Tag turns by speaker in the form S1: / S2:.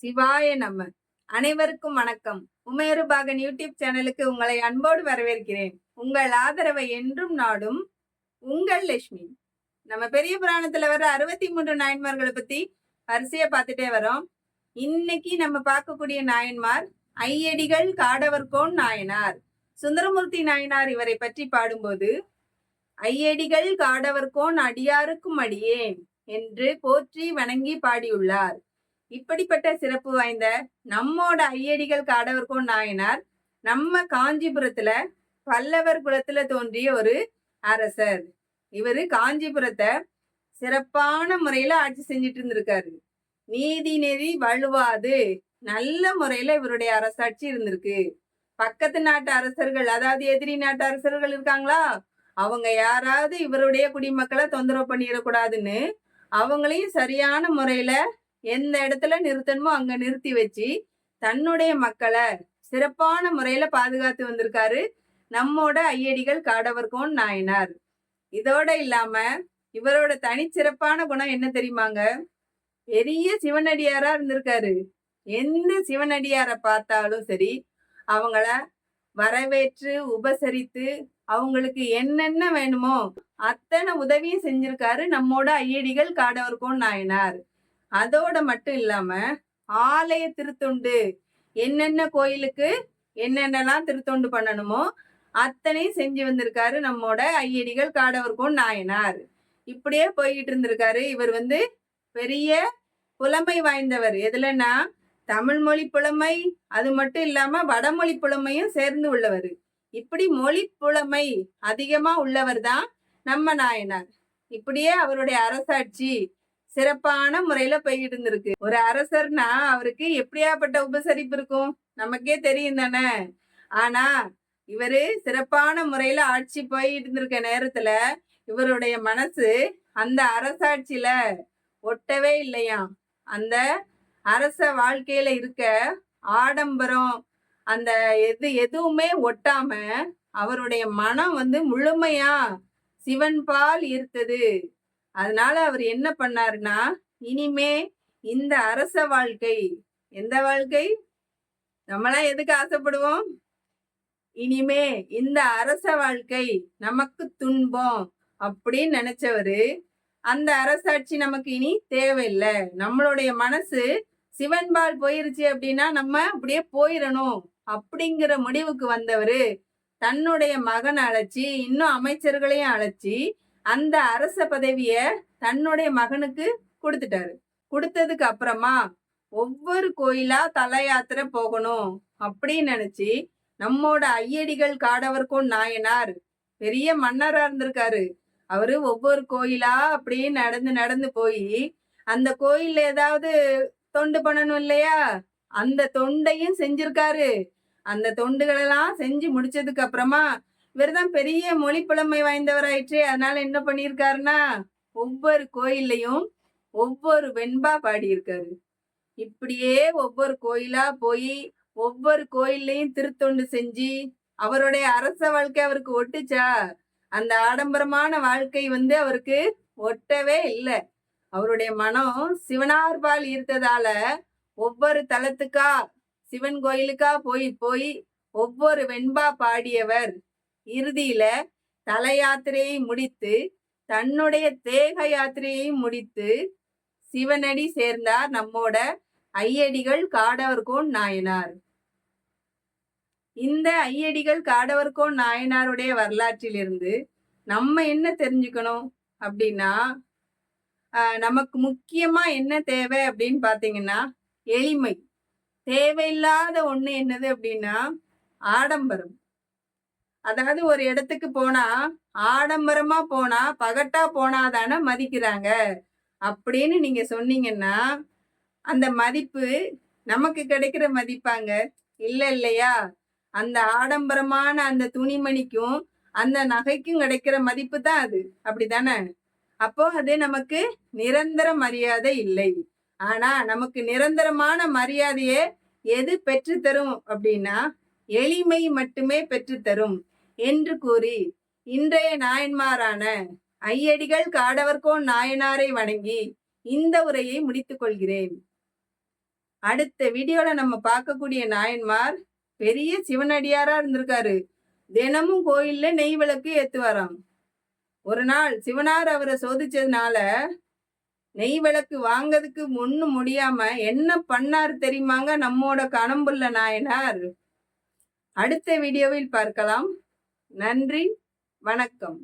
S1: சிவாய நம. அனைவருக்கும் வணக்கம். உமேருபாகன் யூடியூப் சேனலுக்கு உங்களை அன்போடு வரவேற்கிறேன். உங்கள் ஆதரவை என்றும் நாடும் உங்கள் லட்சுமி. நம்ம பெரிய புராணத்துல வர 63 நாயன்மார்களை பத்தி வரிசையா பார்த்துட்டே வரோம். இன்னைக்கு நம்ம பார்க்கக்கூடிய நாயன்மார் ஐயடிகள் காடவர்கோன் நாயனார். சுந்தரமூர்த்தி நாயனார் இவரை பற்றி பாடும்போது, ஐயடிகள் காடவர்கோன் அடியாருக்கும் அடியேன் என்று போற்றி வணங்கி பாடியுள்ளார். இப்படிப்பட்ட சிறப்பு வாய்ந்த நம்மோட ஐயடிகள் காடவர்கோன் நாயனார் நம்ம காஞ்சிபுரத்துல பல்லவர் குலத்துல தோன்றிய ஒரு அரசர். இவரு காஞ்சிபுரத்தை சிறப்பான முறையில ஆட்சி செஞ்சுட்டு இருந்திருக்காரு. நீதி நெறி வலுவாது நல்ல முறையில இவருடைய அரசாட்சி இருந்திருக்கு. பக்கத்து நாட்டு அரசர்கள், அதாவது எதிரி நாட்டு அரசர்கள் இருக்காங்களா, அவங்க யாராவது இவருடைய குடிமக்களை தொந்தரவு பண்ணிடக்கூடாதுன்னு அவங்களையும் சரியான முறையில எந்த இடத்துல நிறுத்தணுமோ அங்க நிறுத்தி வச்சு தன்னுடைய மக்களை சிறப்பான முறையில பாதுகாத்து வந்திருக்காரு நம்மோட ஐயடிகள் காடவர்கோன் நாயனார். இதோட இல்லாம இவரோட தனிச்சிறப்பான குணம் என்ன தெரியுமாங்க? பெரிய சிவனடியாரா இருந்திருக்காரு. எந்த சிவனடியாரை பார்த்தாலும் சரி அவங்கள வரவேற்று உபசரித்து அவங்களுக்கு என்னென்ன வேணுமோ அத்தனை உதவியும் செஞ்சிருக்காரு நம்மோட ஐயடிகள் காடவர்கோன் நாயனார். அதோட மட்டும் இல்லாம ஆலய திருத்தொண்டு, என்னென்ன கோயிலுக்கு என்னென்னலாம் திருத்தொண்டு பண்ணணுமோ அத்தனையும் செஞ்சு வந்திருக்காரு நம்மோட ஐயடிகள் காடவர்கோன் நாயனார். இப்படியே போய்கிட்டு இருந்திருக்காரு. இவர் பெரிய புலமை வாய்ந்தவர். எதுலன்னா தமிழ் மொழி புலமை, அது மட்டும் இல்லாம வடமொழி புலமையும் சேர்ந்து உள்ளவர். இப்படி மொழி புலமை அதிகமா உள்ளவர் தான் நம்ம நாயனார். இப்படியே அவருடைய அரசாட்சி சிறப்பான முறையில போய்கிட்டு இருந்திருக்கு. ஒரு அரசர்னா அவருக்கு எப்படியாப்பட்ட உபசரிப்பு இருக்கும் நமக்கே தெரியும் தானே. ஆனா இவரு சிறப்பான முறையில ஆட்சி போயிட்டு இருந்திருக்க நேரத்துல இவருடைய மனசு அந்த அரசாட்சியில ஒட்டவே இல்லையாம். அந்த அரச வாழ்க்கையில இருக்க ஆடம்பரம் அந்த எதுவுமே ஒட்டாம அவருடைய மனம் முழுமையா சிவன் பால் ஈர்த்தது. அதனால அவர் என்ன பண்ணாருன்னா, இனிமே இந்த அரச வாழ்க்கை, எந்த வாழ்க்கை நம்மளாம் எதுக்கு ஆசைப்படுவோம்? இனிமே இந்த அரச வாழ்க்கை நமக்கு துன்பம் அப்படின்னு நினைச்சவரு, அந்த அரசாட்சி நமக்கு இனி தேவையில்லை, நம்மளுடைய மனசு சிவன்பால் போயிருச்சு அப்படின்னா நம்ம அப்படியே போயிடணும் அப்படிங்கிற முடிவுக்கு வந்தவரு தன்னுடைய மகன் அழைச்சி இன்னும் அமைச்சர்களையும் அழைச்சி அந்த அரச பதவிய தன்னுடைய மகனுக்கு கொடுத்துட்டாரு. கொடுத்ததுக்கு அப்புறமா ஒவ்வொரு கோயிலா தல யாத்திரை போகணும் அப்படின்னு நினைச்சு நம்மோட ஐயடிகள் காடவர்கோன் நாயனார் பெரிய மன்னரா இருந்திருக்காரு. அவரு ஒவ்வொரு கோயிலா அப்படியே நடந்து நடந்து போய் அந்த கோயில்ல ஏதாவது தொண்டு பண்ணணும் இல்லையா, அந்த தொண்டையும் செஞ்சிருக்காரு. அந்த தொண்டுகளெல்லாம் செஞ்சு முடிச்சதுக்கு அப்புறமா இவர்தான் பெரிய மொழி புலமை வாய்ந்தவராயிற்று. அதனால என்ன பண்ணியிருக்காருன்னா ஒவ்வொரு கோயில்லையும் ஒவ்வொரு வெண்பா பாடியிருக்காரு. இப்படியே ஒவ்வொரு கோயிலா போய் ஒவ்வொரு கோயில்லையும் திருத்தொண்டு செஞ்சு அவருடைய அரச வாழ்க்கை அவருக்கு ஒட்டுச்சா? அந்த ஆடம்பரமான வாழ்க்கை அவருக்கு ஒட்டவே இல்லை. அவருடைய மனம் சிவனார்பால் ஈர்த்ததால ஒவ்வொரு தலத்துக்கா சிவன் கோயிலுக்கா போய் போய் ஒவ்வொரு வெண்பா பாடியவர் இறுதியில தல யாத்திரையை முடித்து தன்னுடைய தேக யாத்திரையை முடித்து சிவனடி சேர்ந்தார் நம்மோட ஐயடிகள் காடவர்கோன் நாயனார். இந்த ஐயடிகள் காடவர்கோன் நாயனாருடைய வரலாற்றிலிருந்து நம்ம என்ன தெரிஞ்சுக்கணும் அப்படின்னா, நமக்கு முக்கியமா என்ன தேவை அப்படின்னு பாத்தீங்கன்னா எளிமை. தேவையில்லாத ஒண்ணு என்னது அப்படின்னா ஆடம்பரம். அதாவது ஒரு இடத்துக்கு போனா ஆடம்பரமா போனா பகட்டா போனாதானே மதிக்கிறாங்க அப்படின்னு நீங்க சொன்னீங்கன்னா அந்த மதிப்பு நமக்கு கிடைக்கிற மதிப்பாங்க இல்ல இல்லையா? அந்த ஆடம்பரமான அந்த துணிமணிக்கும் அந்த நகைக்கும் கிடைக்கிற மதிப்பு தான் அது, அப்படித்தானே? அப்போ அது நமக்கு நிரந்தர மரியாதை இல்லை. ஆனா நமக்கு நிரந்தரமான மரியாதையை எது பெற்று தரும் அப்படின்னா எளிமை மட்டுமே பெற்றுத்தரும் என்று கூறி இன்றைய நாயன்மாரான ஐயடிகள் காடவர்கோன் நாயனாரை வணங்கி இந்த உரையை முடித்துக் கொள்கிறேன். அடுத்த வீடியோல நம்ம பார்க்கக்கூடிய நாயன்மார் பெரிய சிவனடியாரா இருந்திருக்காரு. தினமும் கோயில்ல நெய் விளக்கு ஏத்துவாராம். ஒரு நாள் சிவனார் அவரை சோதிச்சதுனால நெய் விளக்கு வாங்கிறதுக்கு ஒண்ணும் முடியாம என்ன பண்ணாரு தெரியுமாங்க நம்மோட கணம்புள்ள நாயனார். அடுத்த வீடியோவில் பார்க்கலாம். நன்றி, வணக்கம்.